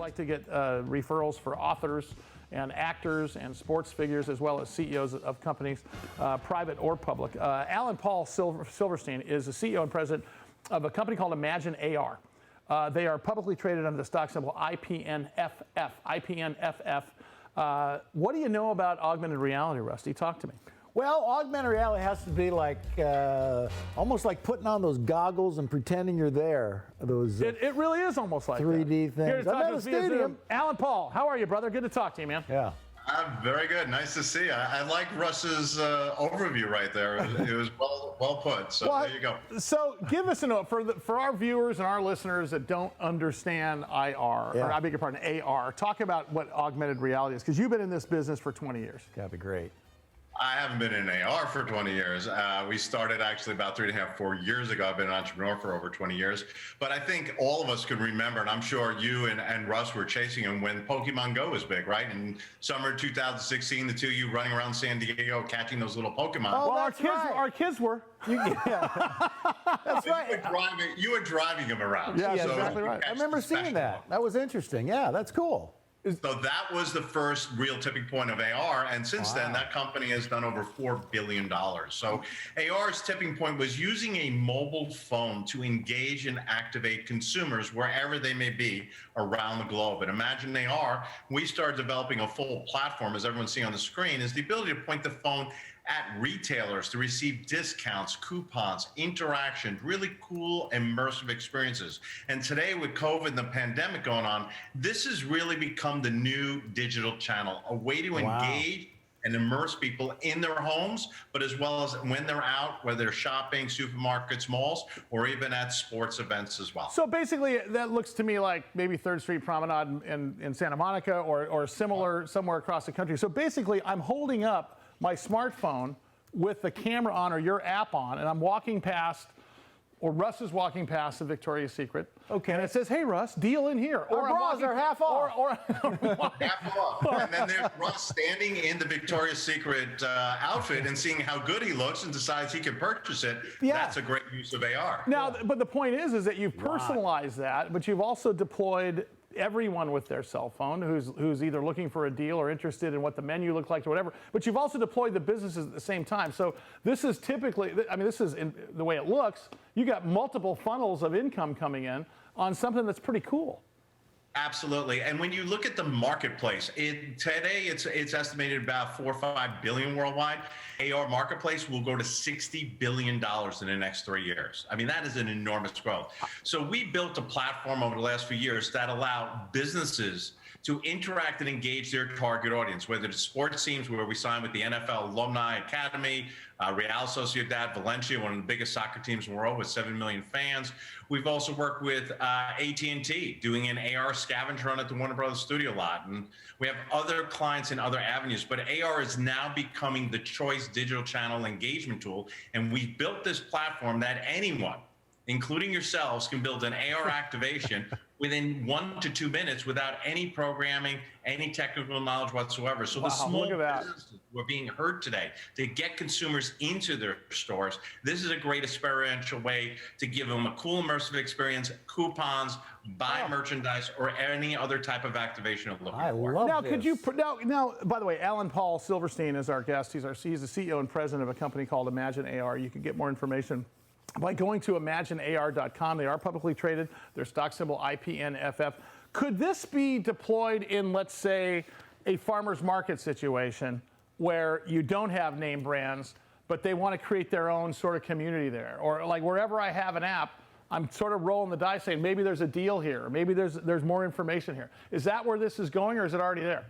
like to get referrals for authors and actors and sports figures, as well as CEOs of companies, private or public. Alan Paul Silverrstieen is the CEO and president of a company called ImagineAR. They are publicly traded under the stock symbol IPNFF. IPNFF. What do you know about augmented reality, Rusty? Talk to me. Well, augmented reality has to be like almost like putting on those goggles and pretending you're there. Those it really is almost like 3D that. things. I'm at a stadium. Alan Paul, how are you, brother? Good to talk to you, man. Yeah. I'm very good. Nice to see you. I like Russ's overview right there. It was well put. So there you go. So give us a note for our viewers and our listeners that don't understand IR, or I beg your pardon, AR. Talk about what augmented reality is, because you've been in this business for 20 years. That'd be great. I haven't been in AR for 20 years. We started actually about 3.5, 4 years ago. I've been an entrepreneur for over 20 years. But I think all of us could remember, and I'm sure you and Russ were chasing him when Pokemon Go was big, right? In summer 2016, the two of you running around San Diego catching those little Pokemon. Oh, well, our kids were. That's right. You were driving them around. Yeah, so exactly right. I remember seeing that. That was interesting. Yeah, that's cool. So that was the first real tipping point of AR, and since then, that company has done over $4 billion. So AR's tipping point was using a mobile phone to engage and activate consumers wherever they may be around the globe. And ImagineAR, we started developing a full platform, as everyone's seeing on the screen, is the ability to point the phone at retailers to receive discounts, coupons, interaction, really cool immersive experiences. And today with COVID and the pandemic going on, this has really become the new digital channel, a way to engage and immerse people in their homes, but as well as when they're out, whether they're shopping, supermarkets, malls, or even at sports events as well. So basically, that looks to me like maybe 3rd Street Promenade in Santa Monica or similar somewhere across the country. So basically, I'm holding up my smartphone with the camera on or your app on, and I'm walking past, or Russ is walking past the Victoria's Secret. Okay. And it says, "Hey, Russ, deal in here." Or bras are half off. Half off. And then there's Russ standing in the Victoria's Secret outfit and seeing how good he looks and decides he can purchase it. Yeah. That's a great use of AR. Now, but the point is that you've personalized that, but you've also deployed everyone with their cell phone who's either looking for a deal or interested in what the menu looked like or whatever, but you've also deployed the businesses at the same time. So this is typically, I mean, this is the way it looks, you got multiple funnels of income coming in on something that's pretty cool. Absolutely. And when you look at the marketplace, today it's estimated about 4 or 5 billion worldwide. AR marketplace will go to $60 billion in the next 3 years. I mean, that is an enormous growth. So we built a platform over the last few years that allow businesses to interact and engage their target audience, whether it's sports teams where we sign with the NFL Alumni Academy, Real Sociedad Valencia, one of the biggest soccer teams in the world with 7 million fans. We've also worked with AT&T doing an AR scavenger hunt at the Warner Brothers studio lot. And we have other clients in other avenues, but AR is now becoming the choice digital channel engagement tool. And we built this platform that anyone, including yourselves, can build an AR activation within 1 to 2 minutes without any programming, any technical knowledge whatsoever. So the small businesses were being heard today to get consumers into their stores. This is a great experiential way to give them a cool immersive experience, coupons, buy merchandise, or any other type of activation of looking for. Now, could you now? By the way, Alan Paul Silverrstieen is our guest. He's the CEO and president of a company called ImagineAR. You can get more information by going to ImagineAR.com. They are publicly traded. Their stock symbol IPNFF. Could this be deployed in, let's say, a farmer's market situation where you don't have name brands, but they want to create their own sort of community there? Or like wherever I have an app, I'm sort of rolling the dice saying maybe there's a deal here, or maybe there's more information here. Is that where this is going, or is it already there?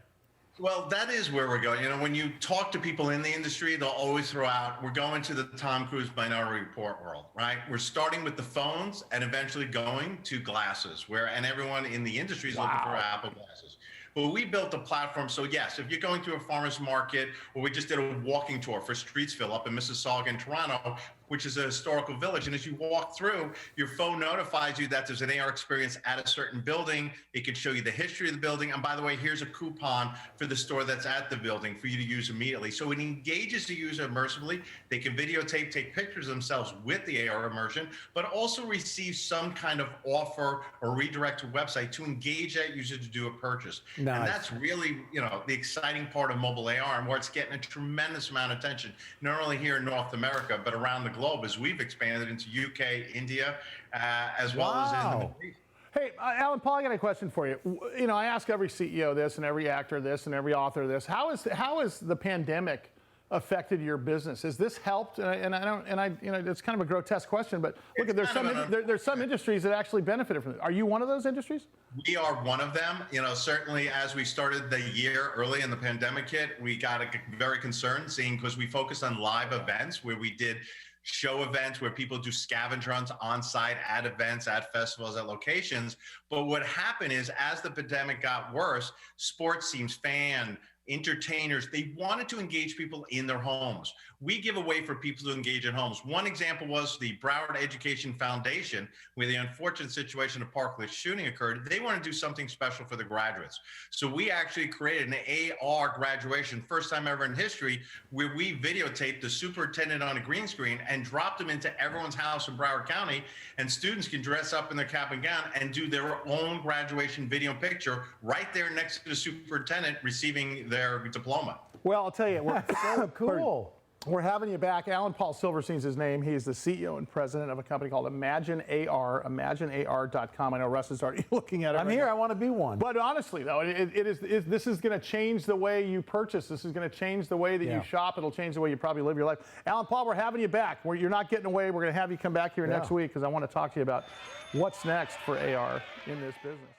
Well, that is where we're going. You know, when you talk to people in the industry, they'll always throw out, we're going to the Tom Cruise Minority Report world, right? We're starting with the phones and eventually going to glasses, and everyone in the industry is looking for Apple glasses. But we built a platform. So yes, if you're going to a farmer's market, or we just did a walking tour for Streetsville up in Mississauga in Toronto, which is a historical village. And as you walk through, your phone notifies you that there's an AR experience at a certain building. It can show you the history of the building. And by the way, here's a coupon for the store that's at the building for you to use immediately. So it engages the user immersively. They can videotape, take pictures of themselves with the AR immersion, but also receive some kind of offer or redirect to a website to engage that user to do a purchase. Nice. And that's really, the exciting part of mobile AR, and where it's getting a tremendous amount of attention, not only here in North America, but around the globe as we've expanded into UK, India, as well as in the Middle East. Hey, Alan, Paul, I got a question for you. I ask every CEO this and every actor this and every author this. How has the pandemic affected your business? Has this helped? It's kind of a grotesque question, but look, there's some industries that actually benefited from it. Are you one of those industries? We are one of them. Certainly as we started the year early and the pandemic hit, we got very concerned because we focused on live events where we did show events where people do scavenger hunts on site at events, at festivals, at locations. But what happened is as the pandemic got worse, sports teams, entertainers, they wanted to engage people in their homes. We give a way for people to engage in homes. One example was the Broward Education Foundation, where the unfortunate situation of Parkland shooting occurred. They want to do something special for the graduates. So we actually created an AR graduation, first time ever in history, where we videotaped the superintendent on a green screen and dropped them into everyone's house in Broward County. And students can dress up in their cap and gown and do their own graduation video picture right there next to the superintendent receiving their diploma. Well, I'll tell you, we're So cool. We're having you back. Alen Paul Silversteen's his name. He's the CEO and president of a company called ImagineAR, ImagineAR.com. I know Russ is already looking at it. I'm here. I want to be one. But honestly, though, this is going to change the way you purchase. This is going to change the way that you shop. It'll change the way you probably live your life. Alen Paul, we're having you back. You're not getting away. We're going to have you come back here next week because I want to talk to you about what's next for AR in this business.